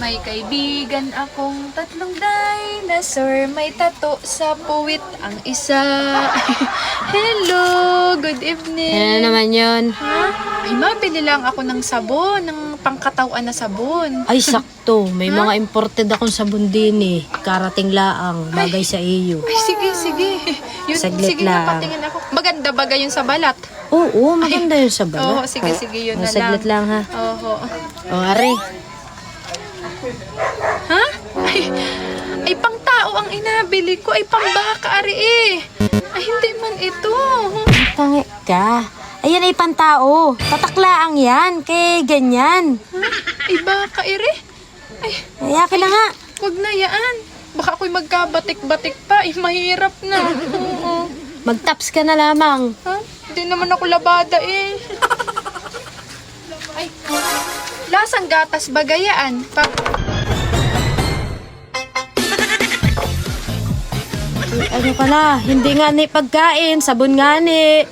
May kaibigan akong tatlong dinosaur. May tato sa puwit ang isa. Hello, good evening. Ano naman yun? Ha? Ay, mabili lang ako ng sabon, ng pangkatawan na sabon. Ay, sakto. May mga imported akong sabon din eh. Karating laang. Bagay sa iyo. Ay, sige. Yun, Saglit sige lang. na, patingin ako. Maganda bagay yun sa balat. Oo, maganda yun sa Oo, balat. sige, yun na lang. Saglit lang ha. Oo. O, are. Ha? Ay, pang tao ang inabili ko. Ay, pang baka, ari eh. Ay, hindi man ito. Tangi ka. Ayan ay pantao. Tataklaang yan. Kaya ganyan. Ha? Ay, baka, ere. Ay, Ayaki na nga. wag na yan. Baka ako'y magkabatik-batik pa. Ay, mahirap na. Oo. Magtaps ka na lamang. Ha? Hindi naman ako labada eh. Ay, lasang gatas bagayaan. Ano ka na? Hindi nga ni pagkain. Sabon nga ni.